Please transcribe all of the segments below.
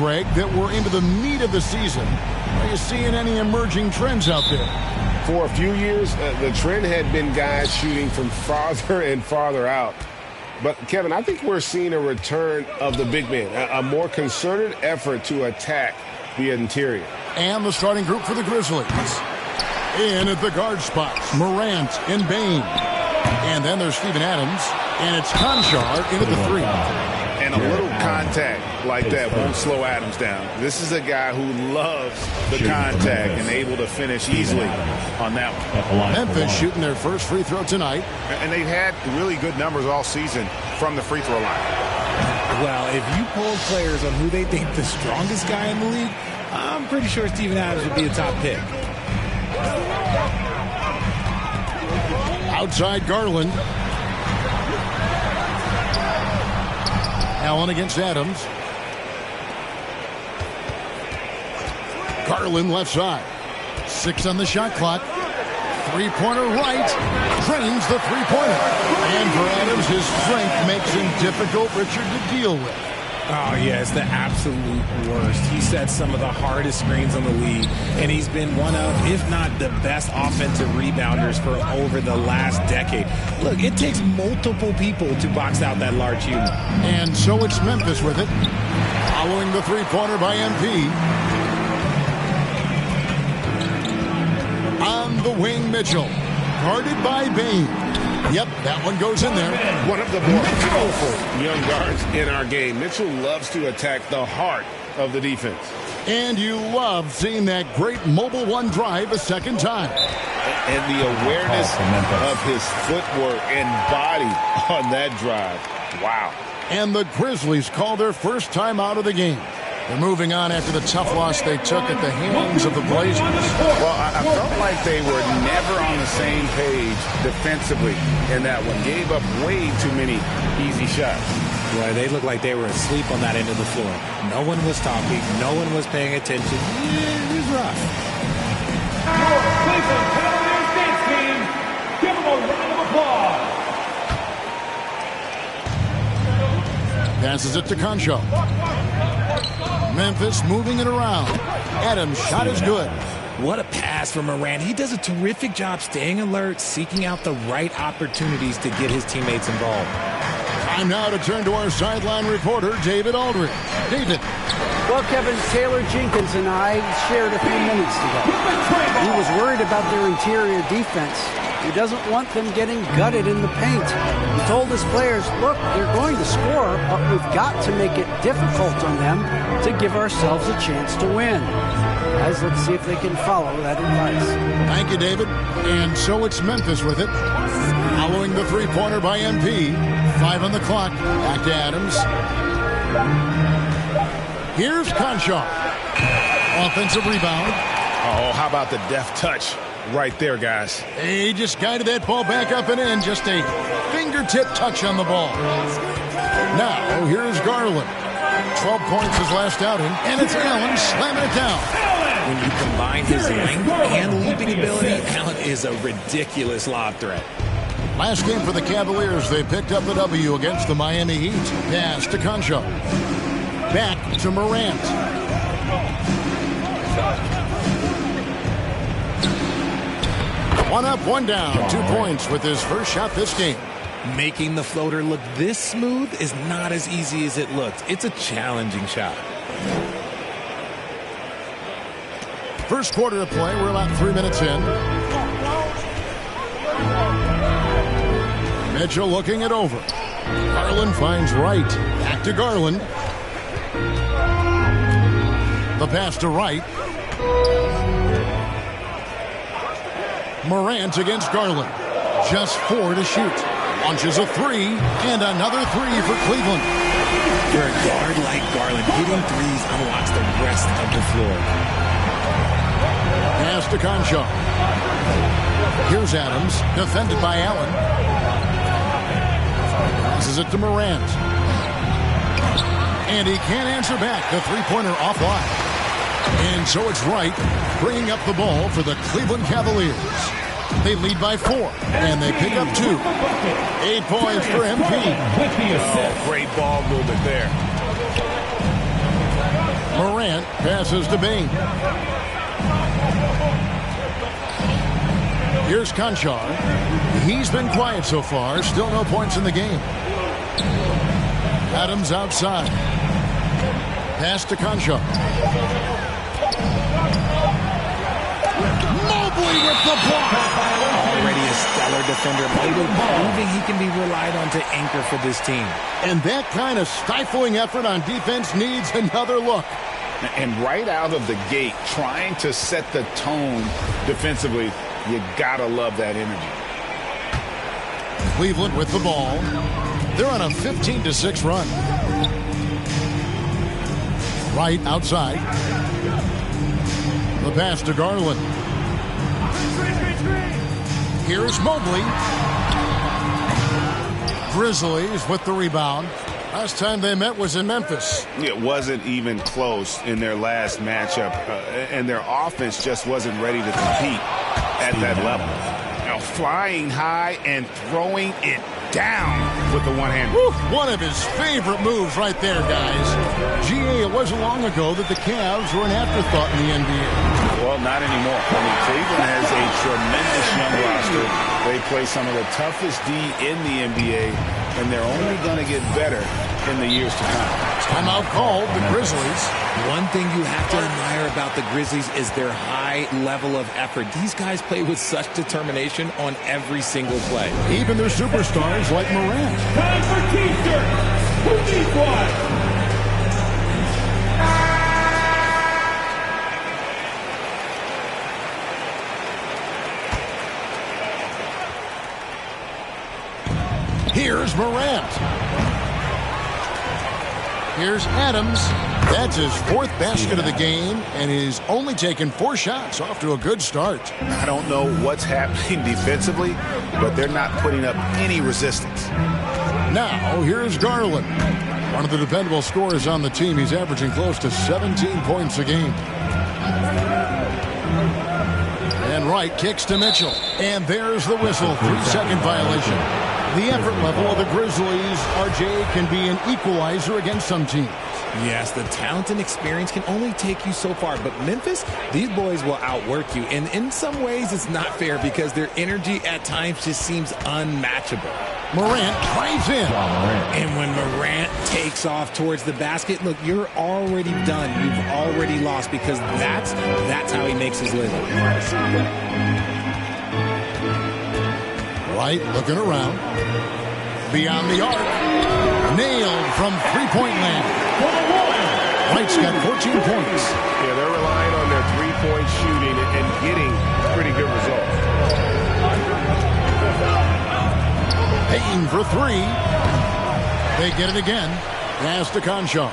Greg, that we're into the meat of the season. Are you seeing any emerging trends out there? For a few years, the trend had been guys shooting from farther and farther out. But, Kevin, I think we're seeing a return of the big man, a more concerted effort to attack the interior. And the starting group for the Grizzlies. In at the guard spots, Morant and Bain. And then there's Steven Adams, and it's Conchar into the three. And a little contact like that won't slow Adams down. This is a guy who loves the contact and able to finish easily on that one. Memphis shooting their first free throw tonight. And they've had really good numbers all season from the free throw line. Well, if you poll players on who they think the strongest guy in the league, I'm pretty sure Steven Adams would be a top pick. Outside Garland. Allen against Adams. Garland left side. 6 on the shot clock. Three-pointer right. Drains the three-pointer. And for Adams, his strength makes him difficult, Richard, to deal with. Oh, yeah, it's the absolute worst. He set some of the hardest screens on the league, and he's been one of, if not the best offensive rebounders for over the last decade. Look, it takes multiple people to box out that large human. And so it's Memphis with it. Following the three-pointer by MP. On the wing, Mitchell. Guarded by Bain. Yep, that one goes in there. One of the more powerful young guards in our game. Mitchell loves to attack the heart of the defense. And you love seeing that great mobile one drive a second time. And the awareness of his footwork and body on that drive. Wow. And the Grizzlies call their first time out of the game. They're moving on after the tough loss they took at the hands of the Blazers. Well, I felt like they were never on the same page defensively in that one. Gave up way too many easy shots. Well, they looked like they were asleep on that end of the floor. No one was talking. No one was paying attention. Yeah, it was rough. Your Cleveland Cavaliers dance team. Give them a round of applause. Passes it to Concho. Memphis moving it around. Adams' shot is good. What a pass from Morant. He does a terrific job staying alert, seeking out the right opportunities to get his teammates involved. Time now to turn to our sideline reporter, David Aldridge. David. Well, Kevin, Taylor Jenkins and I shared a few minutes together. He was worried about their interior defense. He doesn't want them getting gutted in the paint. He told his players, look, they're going to score, but we've got to make it difficult on them to give ourselves a chance to win. Guys, let's see if they can follow that advice. Thank you, David. And so it's Memphis with it. Following the three-pointer by MP. 5 on the clock. Back to Adams. Here's Conchar. Offensive rebound. Oh, how about the deft touch right there, guys? He just guided that ball back up and in. Just a fingertip touch on the ball. Now, here's Garland. 12 points his last outing, and it's Allen slamming it down. When you combine his length and leaping ability, Allen is a ridiculous lob threat. Last game for the Cavaliers, they picked up the W against the Miami Heat. Pass to Concho. Back to Morant. One up, one down. 2 points with his first shot this game. Making the floater look this smooth is not as easy as it looks. It's a challenging shot. First quarter of play. We're about 3 minutes in. Mitchell looking it over. Garland finds Wright. Back to Garland. The pass to Wright. Morant against Garland. Just 4 to shoot. Launches a 3, and another 3 for Cleveland. For a guard like Garland, hitting threes unlocks the rest of the floor. Pass to Concho. Here's Adams, defended by Allen. Passes it to Morant. And he can't answer back. The three-pointer offline. And so it's Wright bringing up the ball for the Cleveland Cavaliers. They lead by 4, and they pick up 2. 8 points for MP. Oh, great ball movement there. Morant passes to Bain. Here's Conchar. He's been quiet so far. Still no points in the game. Adams outside. Pass to Conchar. Mobley with the block. Already a stellar defender. Mobley proving he can be relied on to anchor for this team. And that kind of stifling effort on defense needs another look. And right out of the gate, trying to set the tone defensively, you gotta love that energy. Cleveland with the ball. They're on a 15-6 run. Right outside. The pass to Garland. Here's Mobley. Grizzlies with the rebound. Last time they met was in Memphis. It wasn't even close in their last matchup, and their offense just wasn't ready to compete at that level. You know, flying high and throwing it down with the one hand. One of his favorite moves right there, guys. GA, it wasn't long ago that the Cavs were an afterthought in the NBA. Well, not anymore. I mean, Cleveland has a tremendous young roster. They play some of the toughest D in the NBA, and they're only going to get better in the years to come. Timeout called the Grizzlies. One thing you have to admire about the Grizzlies is their high level of effort. These guys play with such determination on every single play. Even their superstars like Morant. Time for T-shirts. Who needs one? Here's Morant. Here's Adams. That's his fourth basket of the game, and he's only taken 4 shots. Off to a good start. I don't know what's happening defensively, but they're not putting up any resistance. Now, here's Garland. One of the dependable scorers on the team. He's averaging close to 17 points a game. And Wright kicks to Mitchell. And there's the whistle. 3-second violation. The effort level of the Grizzlies, RJ, can be an equalizer against some teams. Yes, the talent and experience can only take you so far. But Memphis, these boys will outwork you. And in some ways, it's not fair because their energy at times just seems unmatchable. Morant drives in. And when Morant takes off towards the basket, look, you're already done. You've already lost because that's how he makes his living. Wright looking around. Beyond the arc. Nailed from three-point land. Wright's got 14 points. Yeah, they're relying on their three-point shooting and getting pretty good results. Payton for 3. They get it again. Pass to Conchar.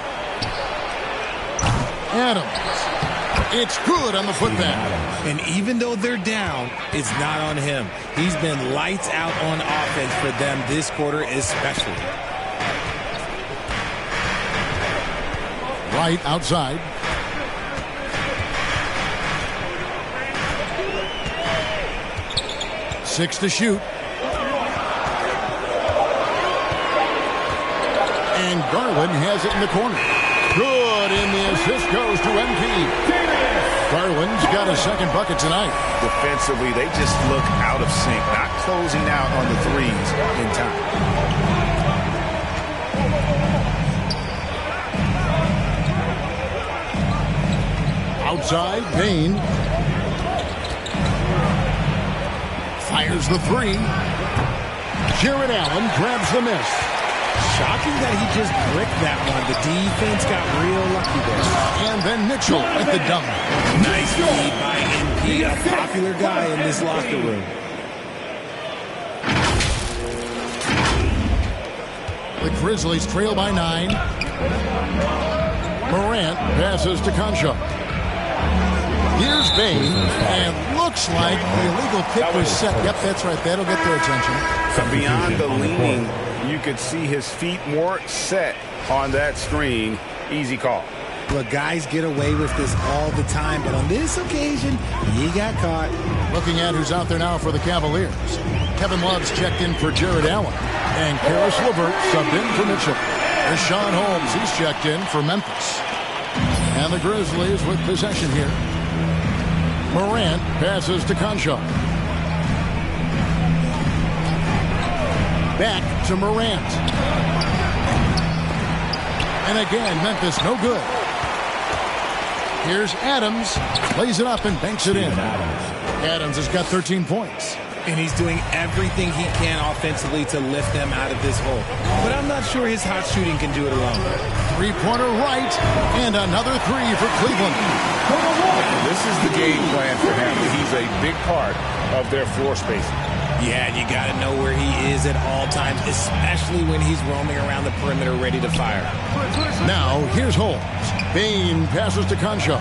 Adams. It's good on the putback. And even though they're down, it's not on him. He's been lights out on offense for them this quarter especially. Right outside. Six to shoot. And Garland has it in the corner. Good, and the assist goes to MP. Garland's got a second bucket tonight. Defensively, they just look out of sync, not closing out on the threes in time. Outside, Bain. Fires the 3. Jared Allen grabs the miss. Shocking that he just bricked that one. The defense got real lucky there. And then Mitchell at the dunk. Nice lead by MP, a popular guy in this locker room. The Grizzlies trail by 9. Morant passes to Conchar. Here's Bain, and looks like the illegal kick was set. Yep, that's right. That'll get their attention. So beyond the leaning, you could see his feet more set on that screen. Easy call. Look, guys get away with this all the time, but on this occasion, he got caught. Looking at who's out there now for the Cavaliers. Kevin Love's checked in for Jared Allen. And Karis LeVert subbed in for Mitchell. There's Sean Holmes. He's checked in for Memphis. And And the Grizzlies with possession here. Morant passes to Conchar. Back to Morant. And again, Memphis no good. Here's Adams. Lays it up and banks it in. Adams has got 13 points. And he's doing everything he can offensively to lift them out of this hole. But I'm not sure his hot shooting can do it alone. Three-pointer right, and another three for Cleveland. This is the game plan for him. He's a big part of their floor spacing. Yeah, you got to know where he is at all times, especially when he's roaming around the perimeter ready to fire. Now, here's Holmes. Bane passes to Conchar.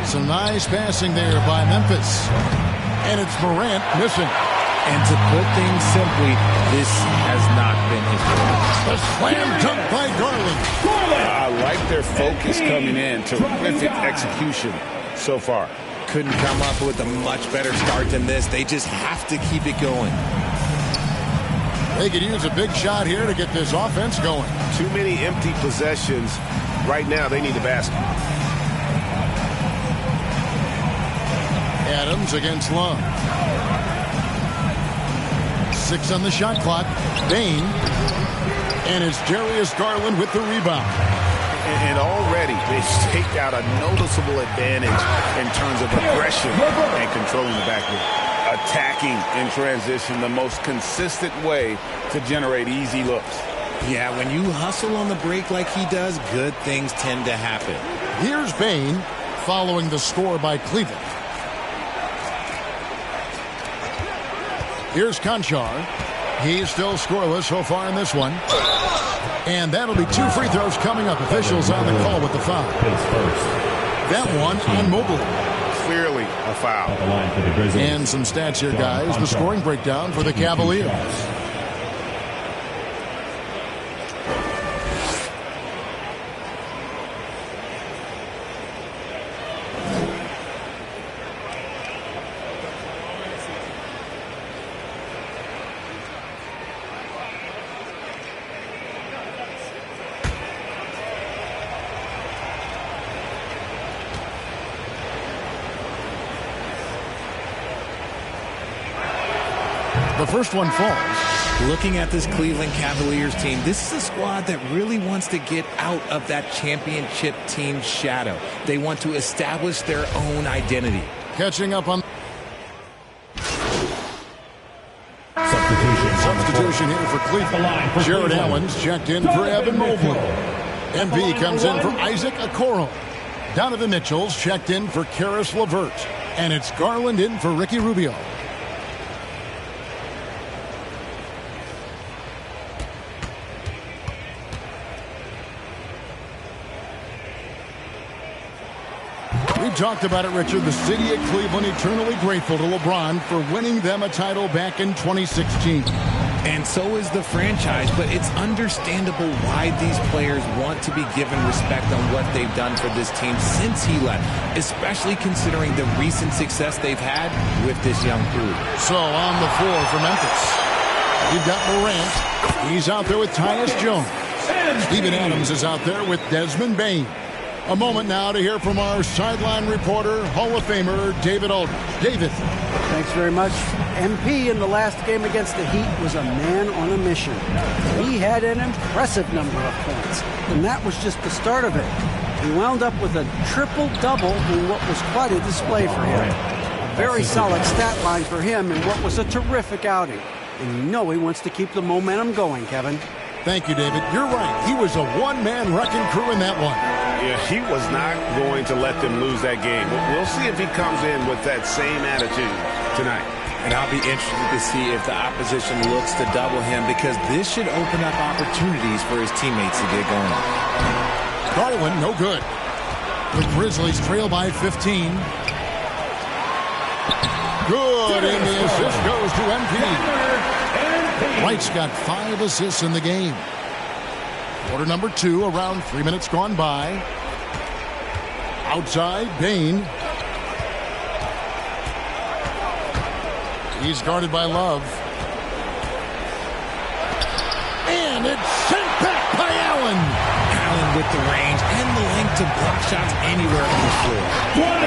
Some nice passing there by Memphis. And it's Morant missing. And to put things simply, this has not been his fault. The slam dunk by Garland. I like their focus coming in. Terrific execution so far. Couldn't come up with a much better start than this. They just have to keep it going. They could use a big shot here to get this offense going. Too many empty possessions. Right now, they need a basket. Adams against Love. 6 on the shot clock. Bane. And it's Darius Garland with the rebound. And already they've staked out a noticeable advantage in terms of aggression and controlling the backcourt. Attacking in transition, the most consistent way to generate easy looks. Yeah, when you hustle on the break like he does, good things tend to happen. Here's Bane following the score by Cleveland. Here's Conchar. He's still scoreless so far in this one. And that'll be 2 free throws coming up. Officials on the call with the foul. That one on Mobley. Clearly a foul. And some stats here, guys. The scoring breakdown for the Cavaliers. The first one falls. Looking at this Cleveland Cavaliers team, this is a squad that really wants to get out of that championship team shadow. They want to establish their own identity. Catching up on Substitution here for Cleveland. Jared Allen's checked in for Evan Mobley. MB comes in for Isaac Okoro. Donovan Mitchell's checked in for Karis LeVert. And it's Garland in for Ricky Rubio. We talked about it, Richard. The city of Cleveland eternally grateful to LeBron for winning them a title back in 2016. And so is the franchise, but it's understandable why these players want to be given respect on what they've done for this team since he left, especially considering the recent success they've had with this young crew. So on the floor for Memphis, you've got Morant. He's out there with Tyus Jones. Steven Adams is out there with Desmond Bane. A moment now to hear from our sideline reporter, Hall of Famer David Aldridge. David. Thanks very much. MP in the last game against the Heat was a man on a mission. He had an impressive number of points, and that was just the start of it. He wound up with a triple-double in what was quite a display for him. A very solid stat line for him in what was a terrific outing. And you know he wants to keep the momentum going, Kevin. Thank you, David. You're right. He was a one-man wrecking crew in that one. Yeah, he was not going to let them lose that game. We'll see if he comes in with that same attitude tonight. And I'll be interested to see if the opposition looks to double him, because this should open up opportunities for his teammates to get going. Garland, no good. The Grizzlies trail by 15. Good, and the assist goes to MP. Wright's got 5 assists in the game. Quarter number 2, around 3 minutes gone by. Outside, Bane. He's guarded by Love. And it's sent back by Allen. Allen with the range and the length to block shots anywhere on the floor.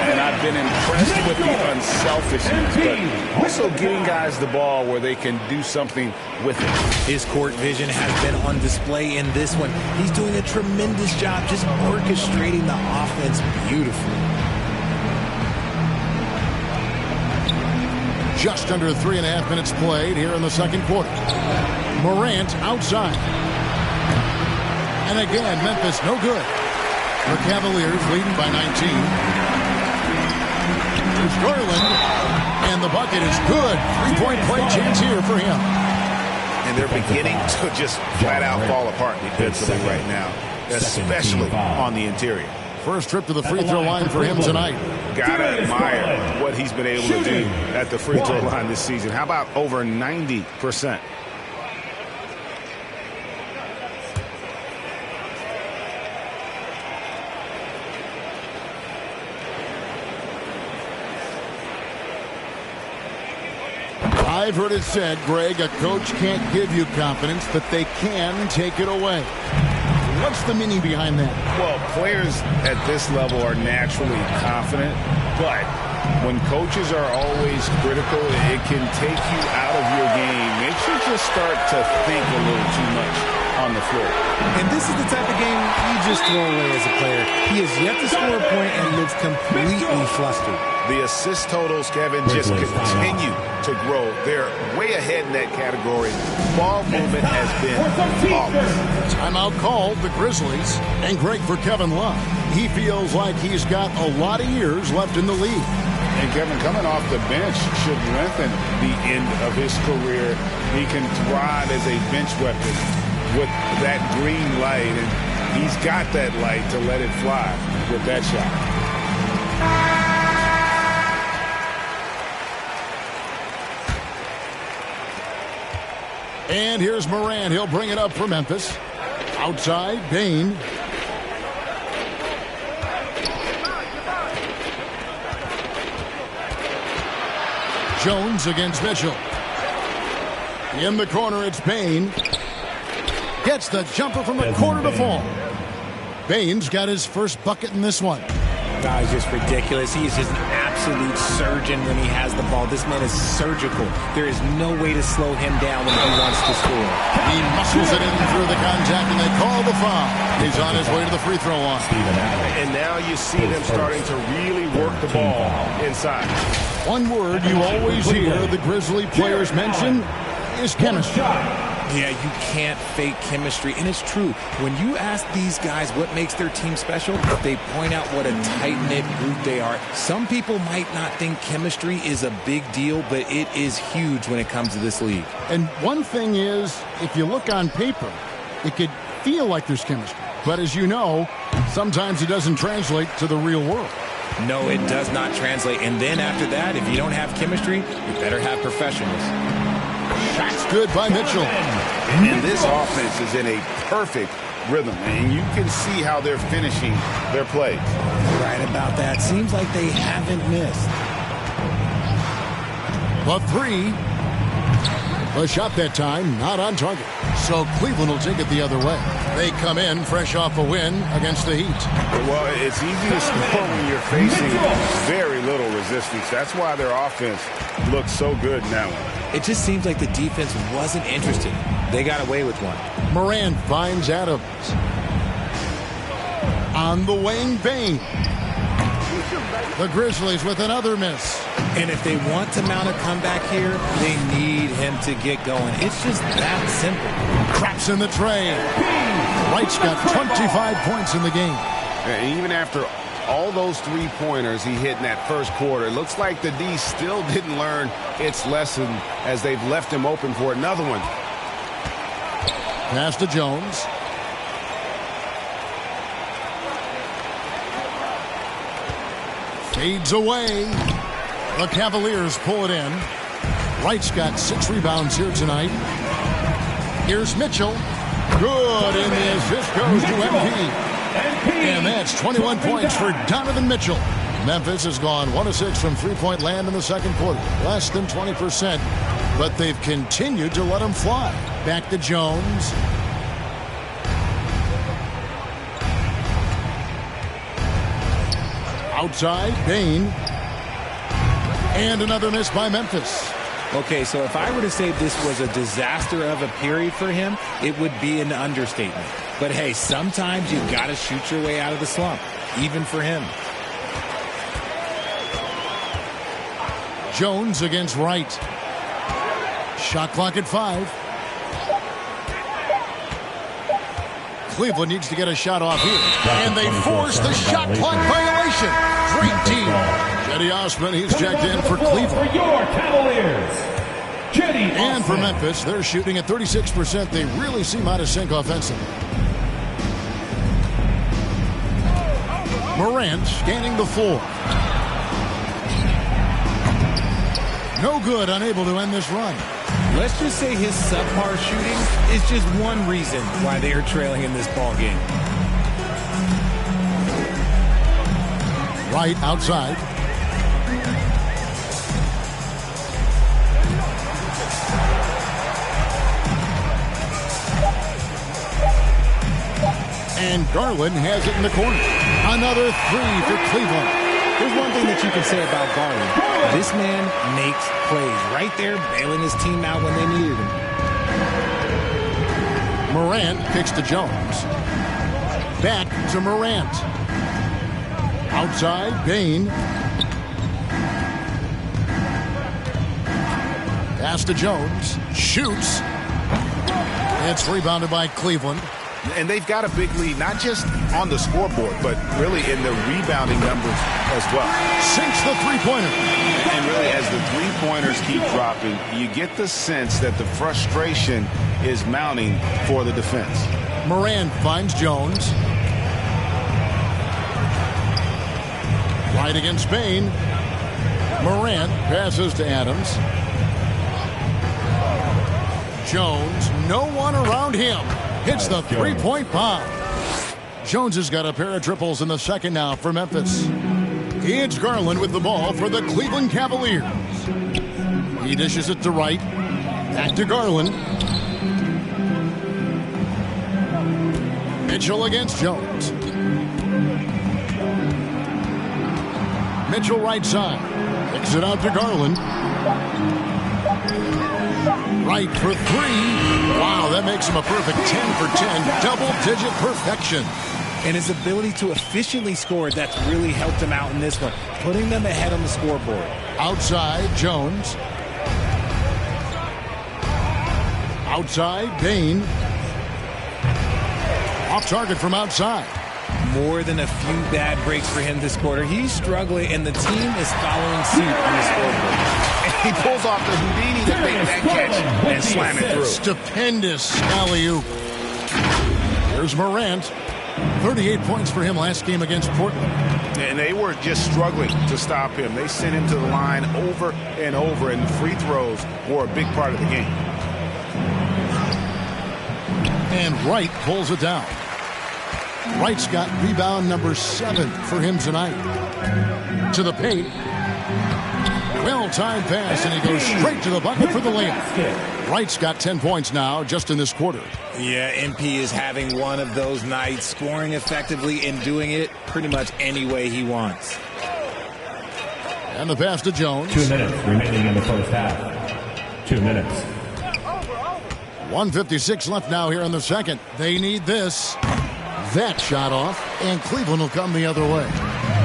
And I've been impressed with the unselfishness, but also getting guys the ball where they can do something with it. His court vision has been on display in this one. He's doing a tremendous job just orchestrating the offense beautifully. Just under 3.5 minutes played here in the second quarter. Morant outside. And again, Memphis no good. The Cavaliers leading by 19. Here's Garland. And the bucket is good. Three-point play chance here for him. And they're beginning to just flat out fall apart defensively right now, especially on the interior. First trip to the free throw line for him tonight. Gotta admire what he's been able to do at the free throw line this season. How about over 90%? I've heard it said, Greg, a coach can't give you confidence, but they can take it away. What's the meaning behind that? Well, players at this level are naturally confident, but when coaches are always critical, it can take you out of your game. Makes you just start to think a little too much on the floor. And this is the type of game you just throw away as a player. He has yet to score a point and looks completely flustered. The assist totals, Kevin, just continue to grow. They're way ahead in that category. Ball movement has been flawless. Timeout called the Grizzlies. And Greg, for Kevin Love, he feels like he's got a lot of years left in the league. And Kevin, coming off the bench should lengthen the end of his career. He can thrive as a bench weapon with that green light, and he's got that light to let it fly with that shot. And here's Morant. He'll bring it up for Memphis. Outside, Bane. Jones against Mitchell. In the corner, it's Bane. Gets the jumper from the corner to fall. Bane's got his first bucket in this one. That is just ridiculous. He is just an absolute surgeon when he has the ball. This man is surgical. There is no way to slow him down when he wants to score. He muscles it in through the contact, and they call the foul. He's on his way to the free throw line. And now you see them starting to really work the ball inside. One word you always hear the Grizzly players mention is chemistry. Yeah, you can't fake chemistry, and it's true. When you ask these guys what makes their team special, they point out what a tight-knit group they are. Some people might not think chemistry is a big deal, but it is huge when it comes to this league. And one thing is, if you look on paper, it could feel like there's chemistry. But as you know, sometimes it doesn't translate to the real world. No, it does not translate. And then after that, if you don't have chemistry, you better have professionals. Shot's good by Mitchell. And this offense is in a perfect rhythm, and you can see how they're finishing their plays. Right about that. Seems like they haven't missed. The three. The shot that time, not on target. So Cleveland will take it the other way. They come in fresh off a win against the Heat. Well, it's easy to score when you're facing very little resistance. That's why their offense looks so good in that one. It just seems like the defense wasn't interested. They got away with one. Morant finds Adams. On the wing, Bane. The Grizzlies with another miss. And if they want to mount a comeback here, they need him to get going. It's just that simple. Craps in the tray. Wright's got 25 points in the game. And even after all those three-pointers he hit in that first quarter, it looks like the D still didn't learn its lesson as they've left him open for another one. Pass to Jones. Fades away. The Cavaliers pull it in. Wright's got 6 rebounds here tonight. Here's Mitchell. Good, and the assist goes to MP. And that's 21 points for Donovan Mitchell. Memphis has gone 1 of 6 from three-point land in the second quarter. Less than 20%, but they've continued to let him fly. Back to Jones. Outside, Bain. And another miss by Memphis. Okay, so if I were to say this was a disaster of a period for him, it would be an understatement. But hey, sometimes you got to shoot your way out of the slump, even for him. Jones against Wright. Shot clock at 5. Cleveland needs to get a shot off here. And they force the shot clock violation. Great team. Cedi Osman, he's checked in for Cleveland. For your Cavaliers, Cedi Osman. And for Memphis, they're shooting at 36%. They really seem out of sync offensively. Morant scanning the floor. No good, unable to end this run. Let's just say his subpar shooting is just one reason why they are trailing in this ball game. Wright outside. And Garland has it in the corner. Another 3 for Cleveland. There's one thing that you can say about Garland. This man makes plays. Right there, bailing his team out when they needed him. Morant kicks to Jones. Back to Morant. Outside, Bain. Pass to Jones. Shoots. It's rebounded by Cleveland. And they've got a big lead, not just on the scoreboard, but really in the rebounding numbers as well. Sinks the three-pointer. And really, as the three-pointers keep dropping, you get the sense that the frustration is mounting for the defense. Morant finds Jones. Right against Bain. Morant passes to Adams. Jones, no one around him. Hits the three-point bomb. Jones has got a pair of triples in the second now for Memphis. It's Garland with the ball for the Cleveland Cavaliers. He dishes it to Wright. Back to Garland. Mitchell against Jones. Mitchell right side. Kicks it out to Garland. Right for 3. Wow, that makes him a perfect 10 for 10. Double-digit perfection. And his ability to efficiently score, that's really helped him out in this one, putting them ahead on the scoreboard. Outside, Jones. Outside, Bain. Off target from outside. More than a few bad breaks for him this quarter. He's struggling, and the team is following suit on the scoreboard. And he pulls off the Houdini to make that catch and slam it through. Stupendous alley-oop. Here's Morant. 38 points for him last game against Portland. And they were just struggling to stop him. They sent him to the line over and over, and the free throws were a big part of the game. And Wright pulls it down. Wright's got rebound number 7 for him tonight. To the paint. Well-timed pass, and he goes straight to the bucket for the layup. Wright's got 10 points now just in this quarter. Yeah, MP is having one of those nights, scoring effectively and doing it pretty much any way he wants. And the pass to Jones. 2 minutes remaining in the first half. 2 minutes. 1:56 left now here in the second. They need this. That shot off, and Cleveland will come the other way.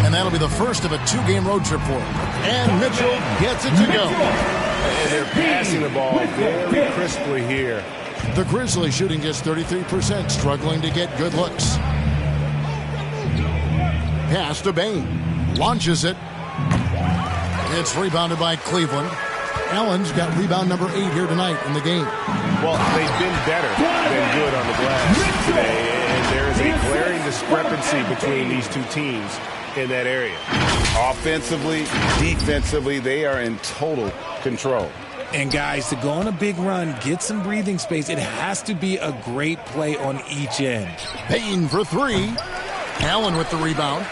And that'll be the first of a 2-game road trip for him. And Mitchell gets it to go. And they're passing the ball very crisply here. The Grizzlies shooting just 33%, struggling to get good looks. Pass to Bain. Launches it. It's rebounded by Cleveland. Allen's got rebound number 8 here tonight in the game. Well, they've been better than good on the glass today. And there is a glaring discrepancy between these two teams in that area. Offensively, defensively, they are in total control. And guys, to go on a big run, get some breathing space, it has to be a great play on each end. Bain for 3. Allen with the rebound.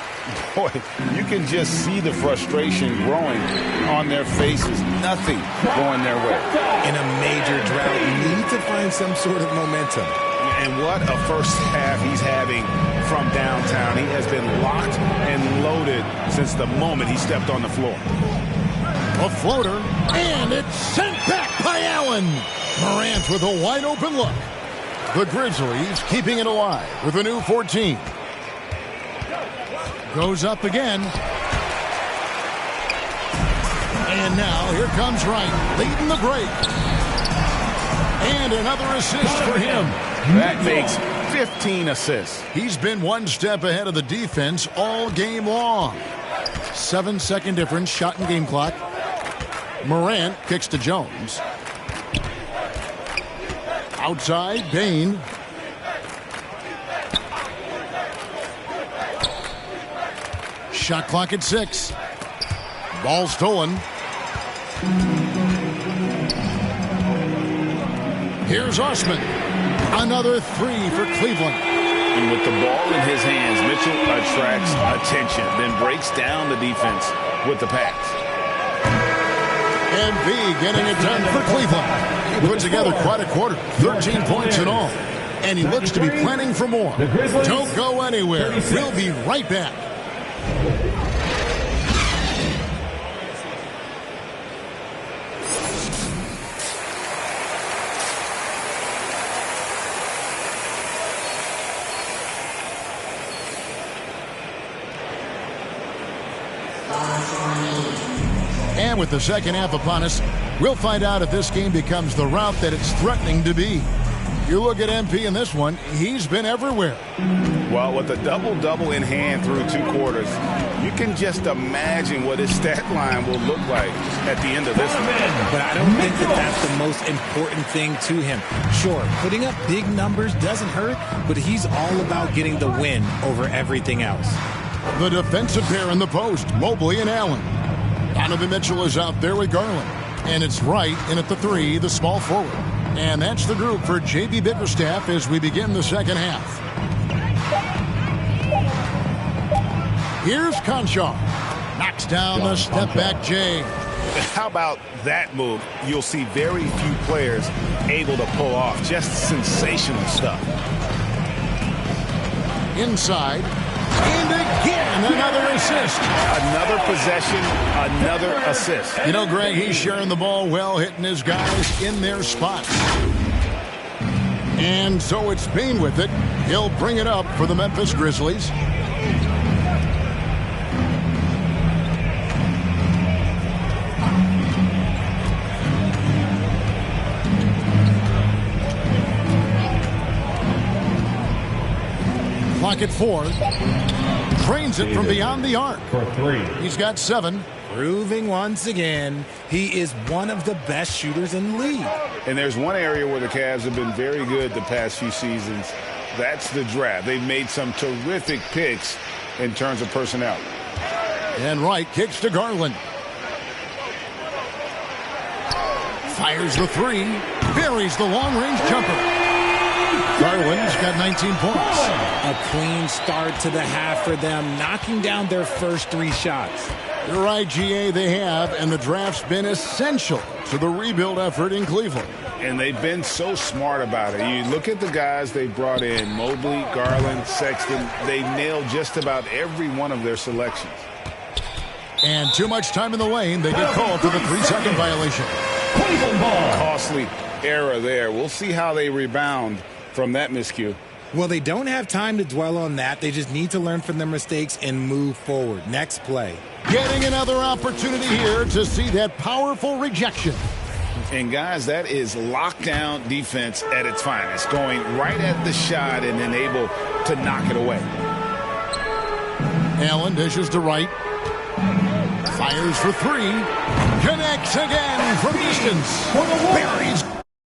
Boy, you can just see the frustration growing on their faces. Nothing going their way. In a major drought, you need to find some sort of momentum. And what a first half he's having from downtown. He has been locked and loaded since the moment he stepped on the floor. A floater, and it's sent back by Allen. Morant with a wide open look. The Grizzlies keeping it alive with a new 14. Goes up again. And now here comes Wright leading the break. And another assist for him. That makes 15 assists. He's been one step ahead of the defense all game long. 7-second difference, shot and game clock. Morant kicks to Jones. Outside, Bain. Shot clock at 6. Ball stolen. Here's Osman. Another 3 for Cleveland. And with the ball in his hands, Mitchell attracts attention, then breaks down the defense with the pass. And B getting it done for Cleveland. He put together quite a quarter, 13 points in all. And he looks to be planning for more. Don't go anywhere. We'll be right back. And with the second half upon us, we'll find out if this game becomes the route that it's threatening to be. You look at MP in this one, he's been everywhere. Well, with a double-double in hand through 2 quarters, you can just imagine what his stat line will look like at the end of this one. But I don't think that that's the most important thing to him. Sure, putting up big numbers doesn't hurt, but he's all about getting the win over everything else. The defensive pair in the post, Mobley and Allen. Donovan Mitchell is out there with Garland. And it's Wright in at the 3, the small forward. And that's the group for J.B. Bickerstaff as we begin the second half. Here's Conchar. Knocks down the step-back J. How about that move? You'll see very few players able to pull off. Just sensational stuff. Inside. And again, another assist. Another possession, another assist. You know, Greg, he's sharing the ball well, hitting his guys in their spots. And so it's Bain with it. He'll bring it up for the Memphis Grizzlies. Clock at 4. Trains it from beyond the arc. For 3. He's got 7. Proving once again, he is one of the best shooters in the league. And there's one area where the Cavs have been very good the past few seasons. That's the draft. They've made some terrific picks in terms of personnel. And Wright kicks to Garland. Fires the 3. Buries the long-range jumper. Garland's got 19 points. A clean start to the half for them, knocking down their first 3 shots. You're right, GA, they have, and the draft's been essential to the rebuild effort in Cleveland. And they've been so smart about it. You look at the guys they brought in, Mobley, Garland, Sexton. They nailed just about every one of their selections. And too much time in the lane. They get called for the 3-second violation. Costly error there. We'll see how they rebound from that miscue. Well, they don't have time to dwell on that. They just need to learn from their mistakes and move forward. Next play. Getting another opportunity here to see that powerful rejection. And, guys, that is lockdown defense at its finest, going right at the shot and then able to knock it away. Allen dishes to Wright. Fires for 3. Connects again from distance. Buries